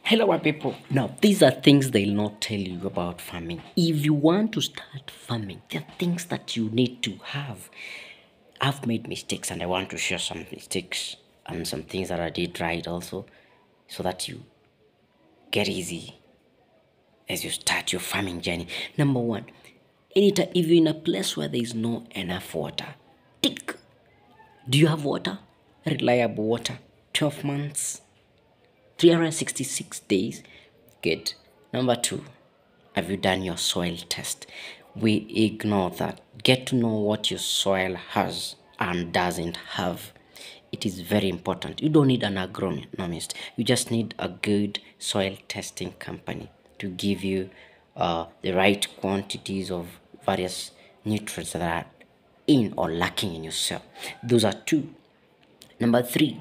Hello, my people. Now, these are things they'll not tell you about farming. If you want to start farming, there are things that you need to have. I've made mistakes and I want to share some mistakes and some things that I did right also so that you get easy as you start your farming journey. Number one, anytime if you're in a place where there is no enough water, tick. Do you have water? Reliable water. 12 months. 366 days. Good. Number two, have you done your soil test? We ignore that. Get to know what your soil has and doesn't have. It is very important. You don't need an agronomist. You just need a good soil testing company to give you the right quantities of various nutrients that are in or lacking in your soil. Those are two. Number three,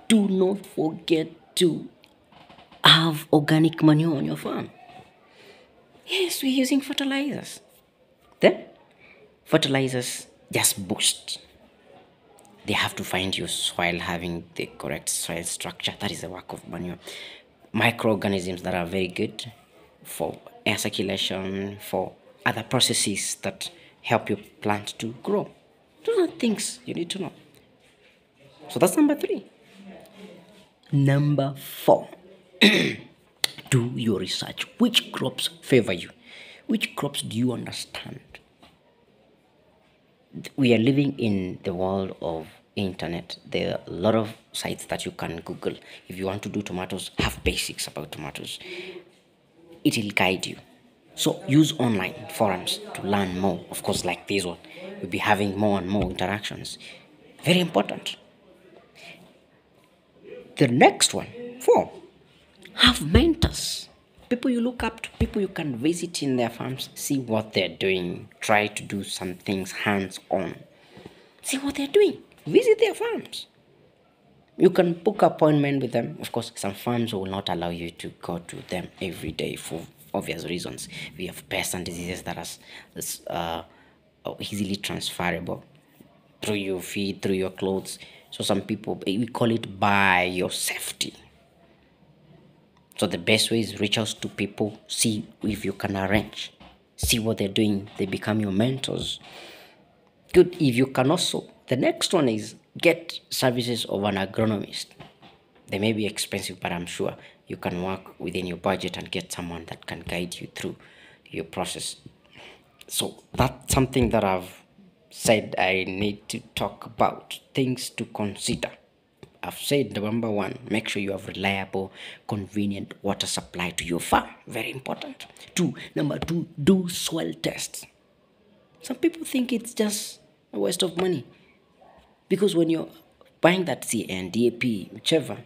do not forget to have organic manure on your farm. Yes, we're using fertilizers. Then, fertilizers just boost. They have to find your soil having the correct soil structure. That is the work of manure. Microorganisms that are very good for air circulation, for other processes that help your plant to grow. Those are things you need to know. So that's number three. Number four, do your research. Which crops favor you? Which crops do you understand? We are living in the world of internet. There are a lot of sites that you can Google. If you want to do tomatoes, have basics about tomatoes. It will guide you. So use online forums to learn more. Of course, like this one, we'll be having more and more interactions. Very important. The next one, four, have mentors. People you look up to, people you can visit in their farms, see what they're doing, try to do some things hands on. See what they're doing, visit their farms. You can book appointment with them. Of course, some farms will not allow you to go to them every day for obvious reasons. We have pests and diseases that are easily transferable through your feed, through your clothes. So some people, we call it buy your safety. So the best way is reach out to people, see if you can arrange, see what they're doing. They become your mentors. Good. If you can also, the next one is get services of an agronomist. They may be expensive, but I'm sure you can work within your budget and get someone that can guide you through your process. So that's something that I've said I need to talk about. Things to consider. I've said number one, make sure you have reliable, convenient water supply to your farm. Very important. Number two, do soil tests. Some people think it's just a waste of money. Because when you're buying that CN, DAP, whichever,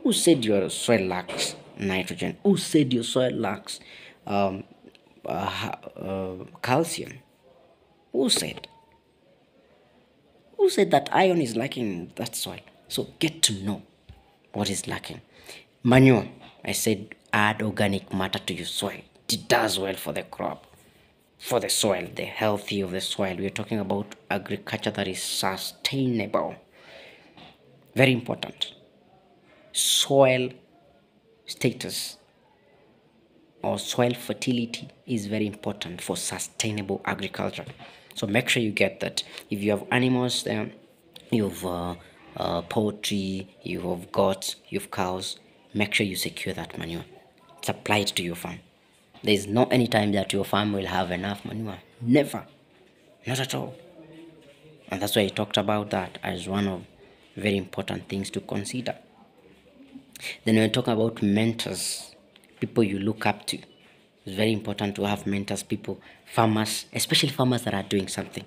who said your soil lacks nitrogen? Who said your soil lacks calcium? Who said? Who said that iron is lacking in that soil? So get to know what is lacking. Manure, I said add organic matter to your soil. It does well for the crop, for the soil, the healthy of the soil. We're talking about agriculture that is sustainable. Very important. Soil status or soil fertility is very important for sustainable agriculture. So make sure you get that. If you have animals, you have poultry, you have goats, you have cows, make sure you secure that manure. Supply it to your farm. There is no any time that your farm will have enough manure. Never. Not at all. And that's why I talked about that as one of very important things to consider. Then when we talk about mentors, people you look up to, it's very important to have mentors, people, farmers, especially farmers that are doing something.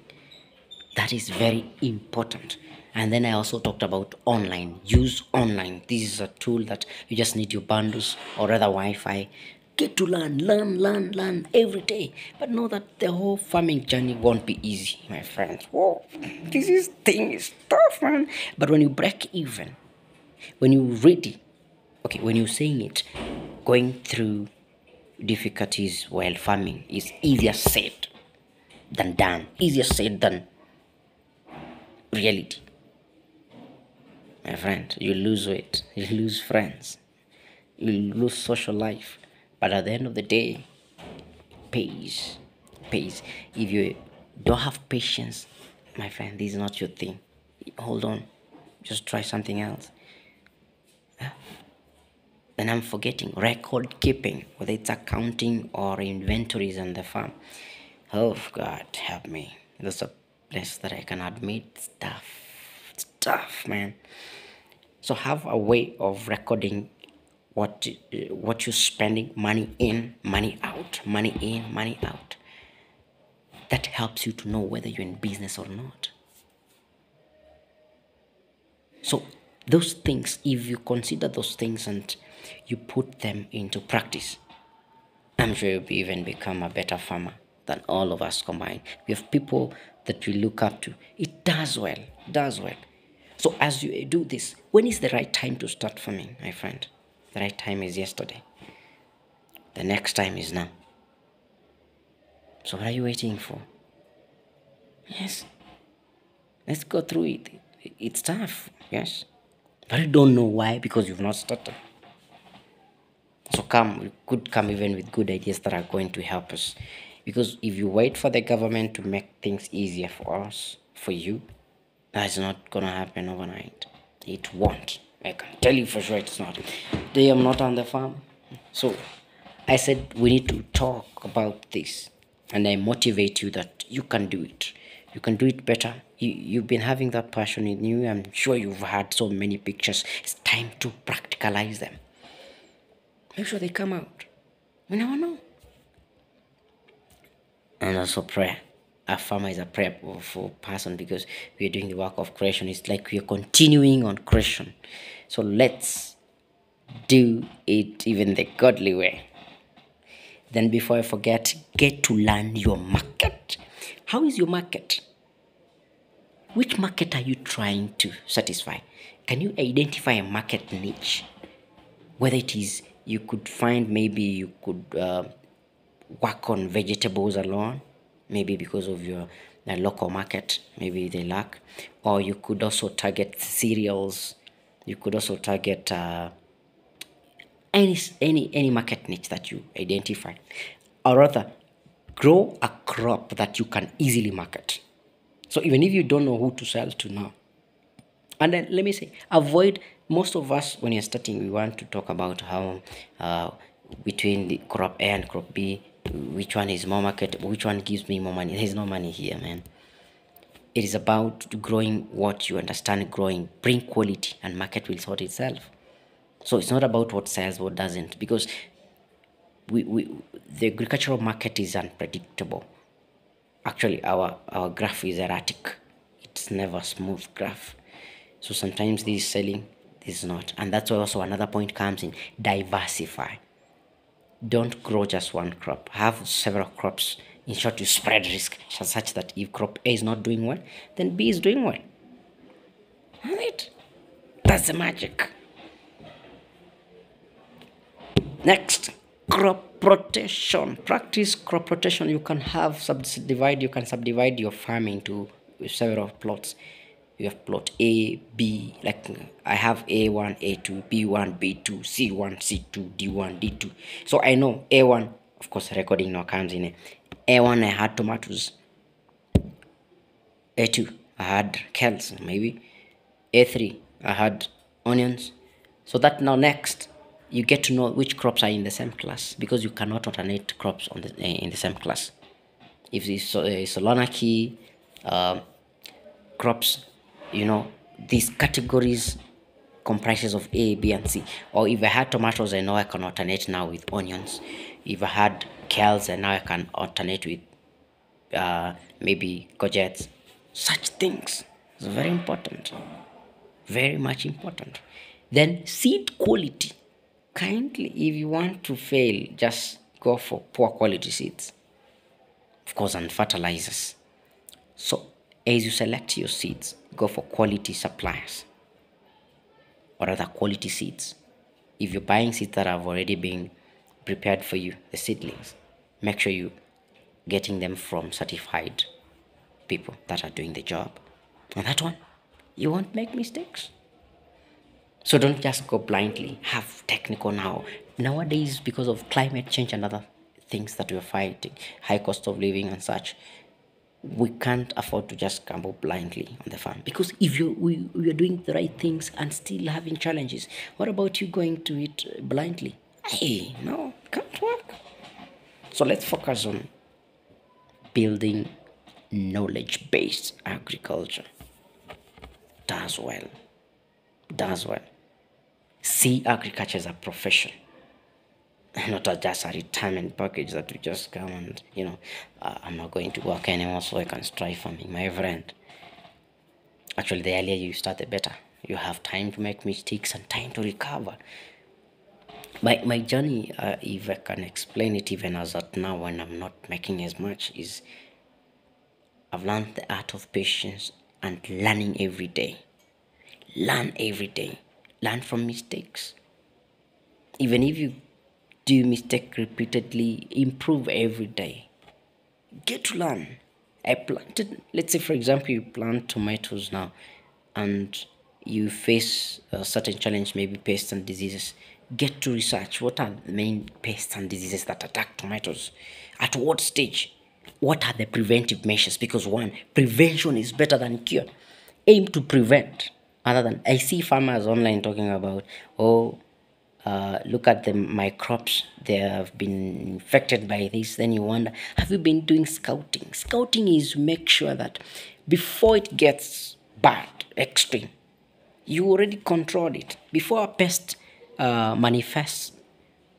That is very important. And then I also talked about online. Use online. This is a tool that you just need your bundles or rather Wi-Fi. Get to learn every day. But know that the whole farming journey won't be easy, my friends. Whoa, thing is tough, man. But when you break even, when you're ready, okay, when you're saying it, going through difficulties while farming is easier said than done. Easier said than reality. My friend, you lose weight, you lose friends, you'll lose social life. But at the end of the day, pays. Pays. If you don't have patience, my friend, this is not your thing. Hold on. Just try something else. Then I'm forgetting record keeping, whether it's accounting or inventories on the farm. Oh God, help me. That's a place that I can admit stuff. It's tough, man. So have a way of recording what you're spending money in, money out, money in, money out. That helps you to know whether you're in business or not. So those things, if you consider those things and you put them into practice, I'm sure you'll even become a better farmer than all of us combined. We have people that we look up to. It does well, does well. So as you do this, when is the right time to start farming, my friend? The right time is yesterday. The next time is now. So what are you waiting for? Yes. Let's go through it. It's tough, yes. But you don't know why, because you've not started. So we could come even with good ideas that are going to help us. Because if you wait for the government to make things easier for us, for you, that's not gonna happen overnight. It won't. I can tell you for sure it's not. They am not on the farm. So I said we need to talk about this, and I motivate you that you can do it. You can do it better. You've been having that passion in you. I'm sure you've had so many pictures. It's time to practicalize them. Make sure they come out. We never know. And also prayer. A farmer is a prayerful person because we are doing the work of creation. It's like we are continuing on creation. So let's do it even the godly way. Then before I forget, get to learn your market. How is your market? Which market are you trying to satisfy? Can you identify a market niche? Whether it is, you could find, maybe you could work on vegetables alone, maybe because of your local market, maybe they lack. Or you could also target cereals. You could also target any market niche that you identify, or rather grow a crop that you can easily market. So even if you don't know who to sell to now, and then let me say, avoid, most of us when you're starting, we want to talk about how between the crop A and crop B, which one is more market, which one gives me more money. There's no money here, man. It is about growing what you understand growing. Bring quality and market will sort itself. So it's not about what sells, what doesn't, because the agricultural market is unpredictable. Actually, our graph is erratic. It's never a smooth graph. So sometimes this is selling, this is not. And that's why also another point comes in: diversify. Don't grow just one crop. Have several crops. In short, you spread risk such that if crop A is not doing well, then B is doing well. Right? That's the magic. Next, crop rotation. Practice crop rotation. You can subdivide your farm into several plots. You have plot A, B, like I have A1, A2, B1, B2, C1, C2, D1, D2. So I know A1, of course, recording now comes in. A1, I had tomatoes. A2, I had kales, maybe. A3, I had onions. So that now next, you get to know which crops are in the same class, because you cannot alternate crops in the same class. If it's Solonaki crops, these categories comprises of A, B, and C. Or if I had tomatoes, I know I can alternate now with onions. If I had kales, and now I can alternate with maybe courgettes. Such things. It's very important. Very much important. Then seed quality. Kindly, if you want to fail, just go for poor quality seeds. Of course, and fertilizers. So as you select your seeds, go for quality suppliers, or rather quality seeds. If you're buying seeds that have already been prepared for you, the seedlings, make sure you getting them from certified people that are doing the job. On that one, you won't make mistakes. So don't just go blindly. Have technical now. Nowadays, because of climate change and other things that we're fighting, high cost of living and such, we can't afford to just gamble blindly on the farm. Because if we are doing the right things and still having challenges, what about you going to it blindly? Hey, no, can't work. So let's focus on building knowledge-based agriculture. Does well. Does well. See agriculture as a profession, not just a retirement package that we just come and, I'm not going to work anymore so I can try farming. My friend, actually, the earlier you start, the better. You have time to make mistakes and time to recover. My journey, if I can explain it even as at now when I'm not making as much, is I've learned the art of patience and learning every day. Learn every day. Learn from mistakes. Even if you do mistake repeatedly, improve every day. Get to learn. I planted, let's say for example, you plant tomatoes now and you face a certain challenge, maybe pests and diseases. Get to research what are the main pests and diseases that attack tomatoes. At what stage? What are the preventive measures? Because one, prevention is better than cure. Aim to prevent. Other than, I see farmers online talking about, oh, look at my crops, they have been infected by this. Then you wonder, have you been doing scouting? Scouting is make sure that before it gets bad, extreme, you already control it before a pest manifests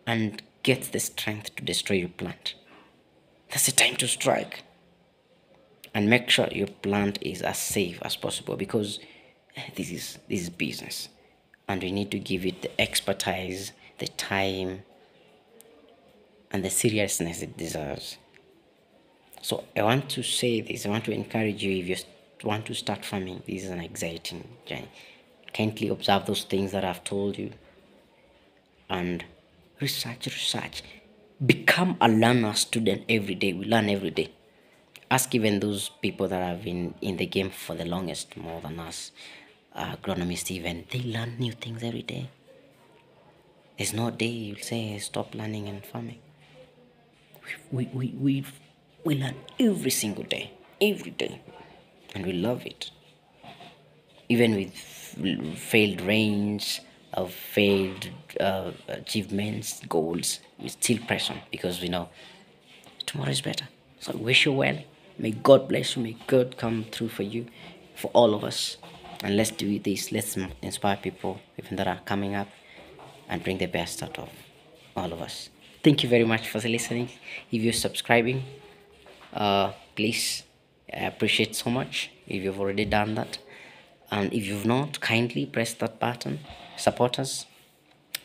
and gets the strength to destroy your plant. That's the time to strike and make sure your plant is as safe as possible, because this is business and we need to give it the expertise, the time, and the seriousness it deserves. So I want to say this, I want to encourage you, if you want to start farming, this is an exciting journey. Kindly observe those things that I've told you and research. Become a learner student every day. We learn every day. Ask even those people that have been in the game for the longest, more than us, agronomists even, they learn new things every day. There's no day you'll say stop learning and farming. We learn every single day, and we love it. Even with failed rains, of failed achievements, goals, we still press on because we know tomorrow is better. So I wish you well. May God bless you. May God come through for you, for all of us. And let's do this. Let's inspire people, even that are coming up, and bring the best out of all of us. Thank you very much for listening. If you're subscribing, please, I appreciate so much if you've already done that. And if you've not, kindly press that button, support us,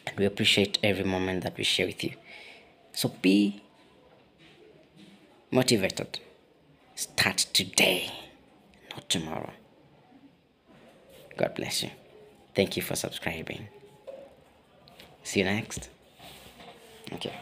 and we appreciate every moment that we share with you. So be motivated. Start today, not tomorrow. God bless you. Thank you for subscribing. See you next. Okay.